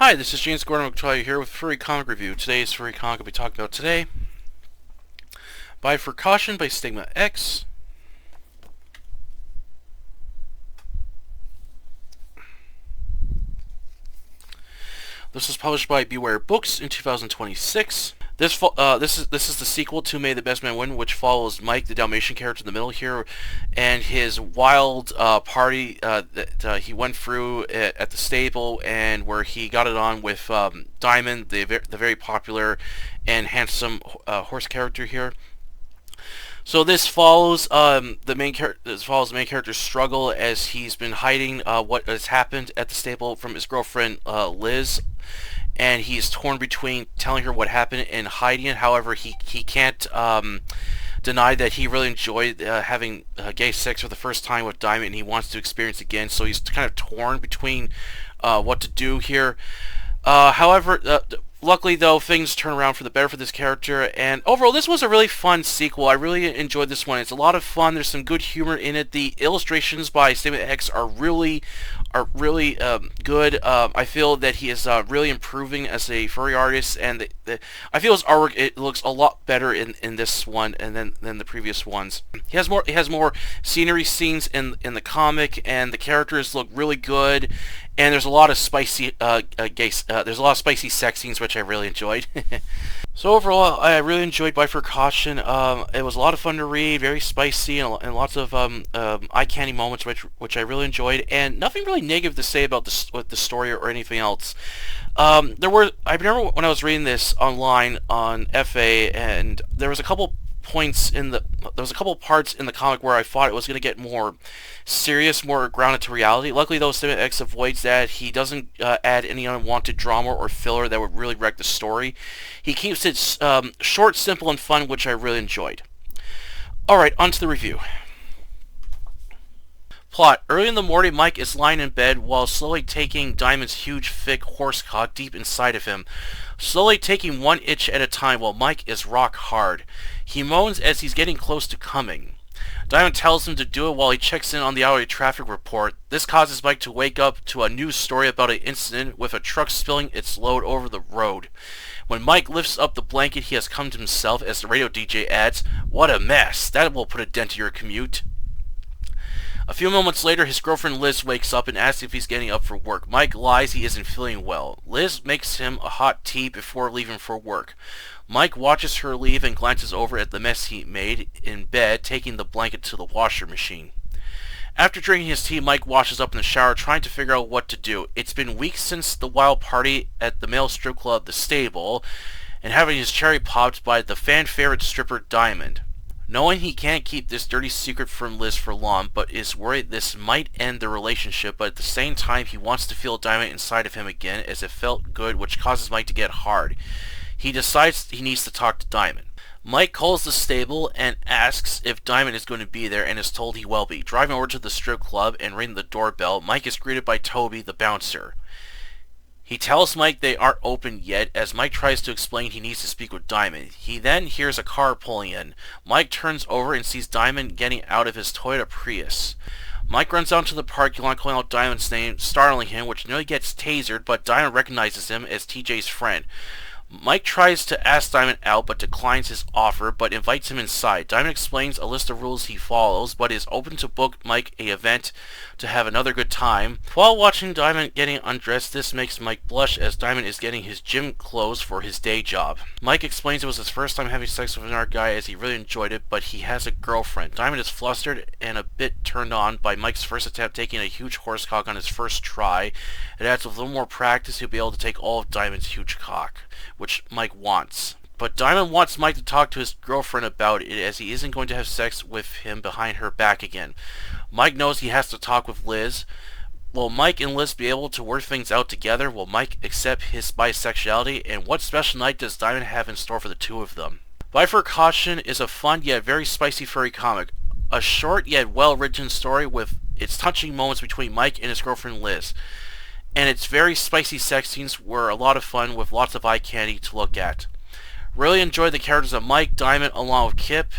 Hi, this is James Gordon McToy here with Furry Comic Review. Today's Furry comic I'll be talking about today, Bifurcaution by SigmaX. This was published by Beware Books in 2026. This is the sequel to May the Best Man Win, which follows Mike, the Dalmatian character in the middle here, and his wild party that he went through at the stable, and where he got it on with Diamond, the very popular and handsome horse character here. So this follows the main character's struggle as he's been hiding what has happened at the stable from his girlfriend Liz, and he's torn between telling her what happened and hiding it. However, he can't deny that he really enjoyed having gay sex for the first time with Diamond, and he wants to experience it again. So he's kind of torn between what to do here. However, luckily, though, things turn around for the better for this character, and overall, this was a really fun sequel. I really enjoyed this one. It's a lot of fun. There's some good humor in it. The illustrations by SigmaX are really good. I feel that he is really improving as a furry artist, and I feel his artwork, it looks a lot better in this one and than the previous ones. He has more scenery scenes in the comic, and the characters look really good. And there's a lot of spicy there's a lot of spicy sex scenes, which I really enjoyed. So overall, I really enjoyed Bifurcaution. It was a lot of fun to read, very spicy, and lots of eye candy moments, which I really enjoyed. And nothing really negative to say about the story or anything else. I remember when I was reading this online on FA, and there was a couple parts in the comic where I thought it was going to get more serious, more grounded to reality. Luckily, though, SigmaX avoids that. He doesn't add any unwanted drama or filler that would really wreck the story. He keeps it short, simple, and fun, which I really enjoyed. Alright, on to the review. Plot. Early in the morning, Mike is lying in bed while slowly taking Diamond's huge, thick horse cock deep inside of him, slowly taking one itch at a time while Mike is rock hard. He moans as he's getting close to coming. Diamond tells him to do it while he checks in on the hourly traffic report. This causes Mike to wake up to a news story about an incident with a truck spilling its load over the road. When Mike lifts up the blanket, he has come to himself as the radio DJ adds, "What a mess. That will put a dent to your commute." A few moments later, his girlfriend Liz wakes up and asks if he's getting up for work. Mike lies he isn't feeling well. Liz makes him a hot tea before leaving for work. Mike watches her leave and glances over at the mess he made in bed, taking the blanket to the washer machine. After drinking his tea, Mike washes up in the shower, trying to figure out what to do. It's been weeks since the wild party at the male strip club, The Stable, and having his cherry popped by the fan-favorite stripper Diamond. Knowing he can't keep this dirty secret from Liz for long, but is worried this might end the relationship, but at the same time he wants to feel Diamond inside of him again, as it felt good, which causes Mike to get hard. He decides he needs to talk to Diamond. Mike calls the stable and asks if Diamond is going to be there, and is told he will be. Driving over to the strip club and ringing the doorbell, Mike is greeted by Toby, the bouncer. He tells Mike they aren't open yet, as Mike tries to explain he needs to speak with Diamond. He then hears a car pulling in. Mike turns over and sees Diamond getting out of his Toyota Prius. Mike runs down to the parking lot, calling out Diamond's name, startling him, which nearly gets tasered, but Diamond recognizes him as TJ's friend. Mike tries to ask Diamond out, but declines his offer, but invites him inside. Diamond explains a list of rules he follows, but is open to book Mike an event to have another good time. While watching Diamond getting undressed, this makes Mike blush as Diamond is getting his gym clothes for his day job. Mike explains it was his first time having sex with another guy, as he really enjoyed it, but he has a girlfriend. Diamond is flustered and a bit turned on by Mike's first attempt taking a huge horse cock on his first try. It adds with a little more practice he'll be able to take all of Diamond's huge cock, which Mike wants. But Diamond wants Mike to talk to his girlfriend about it, as he isn't going to have sex with him behind her back again. Mike knows he has to talk with Liz. Will Mike and Liz be able to work things out together? Will Mike accept his bisexuality? And what special night does Diamond have in store for the two of them? Bifurcaution is a fun yet very spicy furry comic. A short yet well-written story with its touching moments between Mike and his girlfriend Liz. And its very spicy sex scenes were a lot of fun with lots of eye candy to look at. Really enjoyed the characters of Mike, Diamond, along with Kip.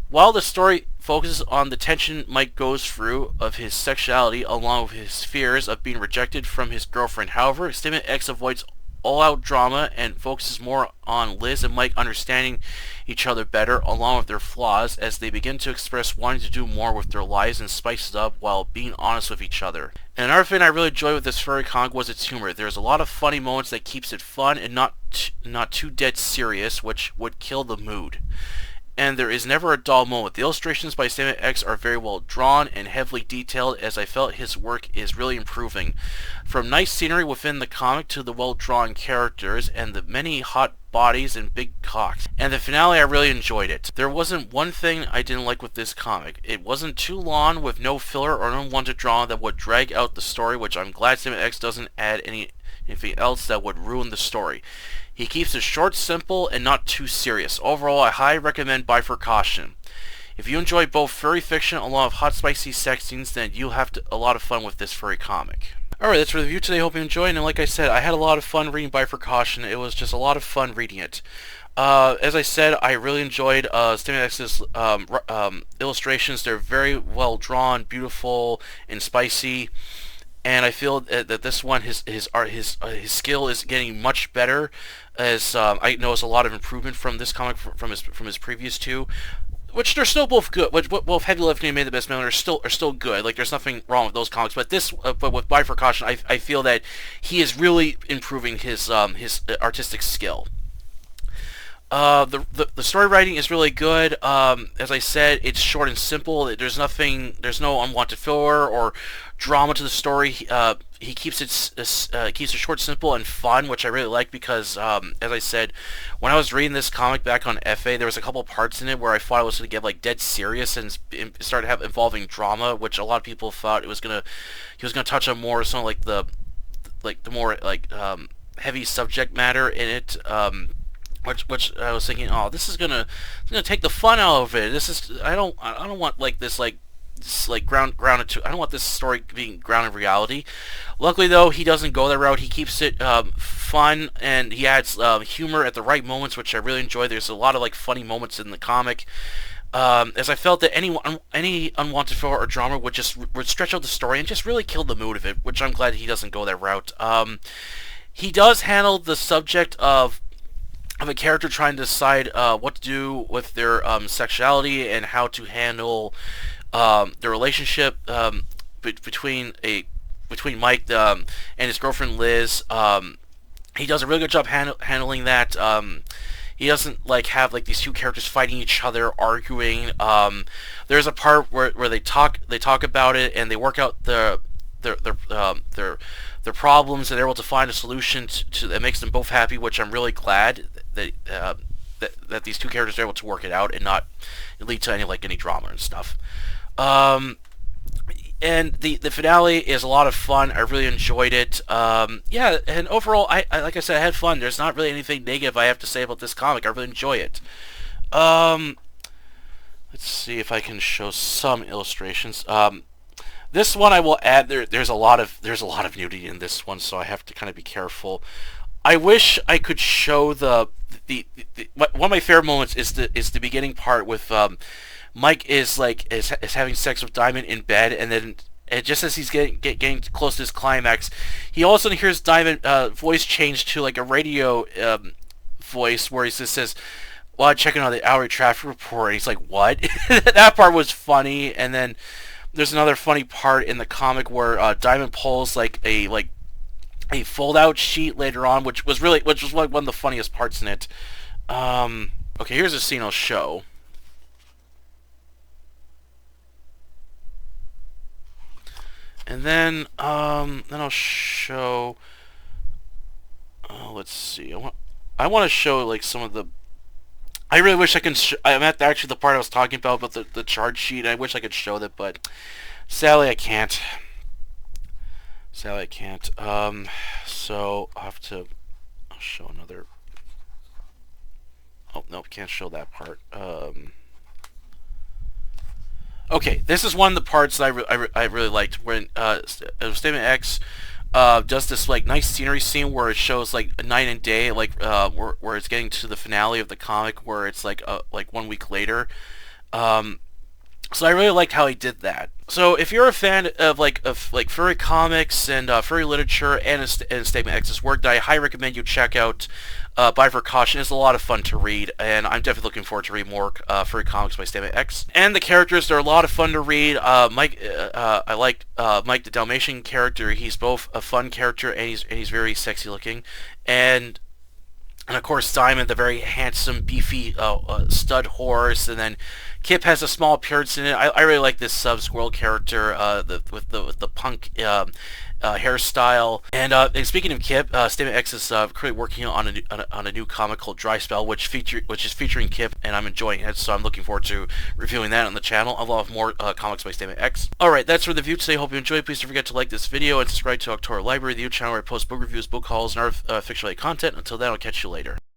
While the story focuses on the tension Mike goes through of his sexuality along with his fears of being rejected from his girlfriend. However, SigmaX avoids all-out drama and focuses more on Liz and Mike understanding each other better along with their flaws as they begin to express wanting to do more with their lives and spice it up while being honest with each other. And another thing I really enjoyed with this furry comic was its humor. There's a lot of funny moments that keeps it fun and not too dead serious, which would kill the mood. And there is never a dull moment. The illustrations by SigmaX are very well drawn and heavily detailed, as I felt his work is really improving. From nice scenery within the comic to the well-drawn characters and the many hot bodies and big cocks. And the finale, I really enjoyed it. There wasn't one thing I didn't like with this comic. It wasn't too long with no filler or unwanted drama that would drag out the story, which I'm glad SigmaX doesn't add anything else that would ruin the story. He keeps it short, simple, and not too serious. Overall, I highly recommend Bifurcaution. If you enjoy both furry fiction along with hot, spicy sex scenes, then you'll have a lot of fun with this furry comic. Alright, that's for the review today. Hope you enjoyed. And like I said, I had a lot of fun reading Bifurcaution. It was just a lot of fun reading it. As I said, I really enjoyed SigmaX's illustrations. They're very well drawn, beautiful, and spicy. And I feel that this one, his skill is getting much better, as I noticed a lot of improvement from this comic from his previous two, which they're still both good. Which both Heavy Lifting and Made the Best Man are still good. Like there's nothing wrong with those comics, but but with Bifurcaution, I feel that he is really improving his artistic skill. The story writing is really good. As I said, it's short and simple. There's no unwanted filler or drama to the story. He keeps it short, simple, and fun, which I really like because, as I said, when I was reading this comic back on FA, there was a couple parts in it where I thought it was going to get like dead serious and start to have involving drama, which a lot of people thought he was gonna touch on more some like the more heavy subject matter in it. Which I was thinking, oh, this is gonna take the fun out of it. I don't want like this grounded to. I don't want this story being grounded in reality. Luckily though, he doesn't go that route. He keeps it fun, and he adds humor at the right moments, which I really enjoy. There's a lot of like funny moments in the comic. As I felt that any unwanted filler or drama would stretch out the story and just really kill the mood of it, which I'm glad he doesn't go that route. He does handle the subject of a character trying to decide what to do with their sexuality and how to handle the relationship between Mike and his girlfriend Liz. He does a really good job handling that. He doesn't have these two characters fighting each other, arguing. There's a part where they talk about it and they work out their problems, and they're able to find a solution that makes them both happy, which I'm really glad that these two characters are able to work it out and not lead to any drama and stuff. And the finale is a lot of fun. I really enjoyed it. Yeah, and overall, I like I said, I had fun. There's not really anything negative I have to say about this comic. I really enjoy it. Let's see if I can show some illustrations. This one I will add. There's a lot of nudity in this one, so I have to kind of be careful. I wish I could show one of my favorite moments is the beginning part with Mike is having sex with Diamond in bed, and then just as he's getting close to his climax, he all of a sudden hears Diamond voice change to like a radio voice where he just says, "Well, I'm checking on the hourly traffic report," and he's like, "What?" That part was funny. And then there's another funny part in the comic where Diamond pulls a fold-out sheet later on, which was one of the funniest parts in it. Okay, here's a scene I'll show. And then I'll show. Let's see. I want to show some of the. I really wish I can. I'm at actually the part I was talking about the chart sheet. I wish I could show that, but sadly I can't. So I'll have to. I'll show another. Oh no, can't show that part. Okay, this is one of the parts that I really liked when SigmaX does this nice scenery scene where it shows a night and day, where it's getting to the finale of the comic where it's 1 week later. So I really liked how he did that. So if you're a fan of furry comics and furry literature and StigmaX's work, I highly recommend you check out Bifurcaution. It's a lot of fun to read, and I'm definitely looking forward to read more furry comics by StigmaX. And the characters, they're a lot of fun to read. I like Mike the Dalmatian character. He's both a fun character and he's very sexy looking, and of course, Diamond, the very handsome, beefy stud horse, and then Kip has a small appearance in it. I really like this squirrel character with the punk hairstyle. And speaking of Kip, StigmaX is currently working on a new comic called Dry Spell, which is featuring Kip, and I'm enjoying it. So I'm looking forward to reviewing that on the channel. I'll have more comics by StigmaX. All right, that's for the review today. Hope you enjoyed. Please don't forget to like this video and subscribe to October Library, the YouTube channel where I post book reviews, book hauls, and other fiction-related content. Until then, I'll catch you later.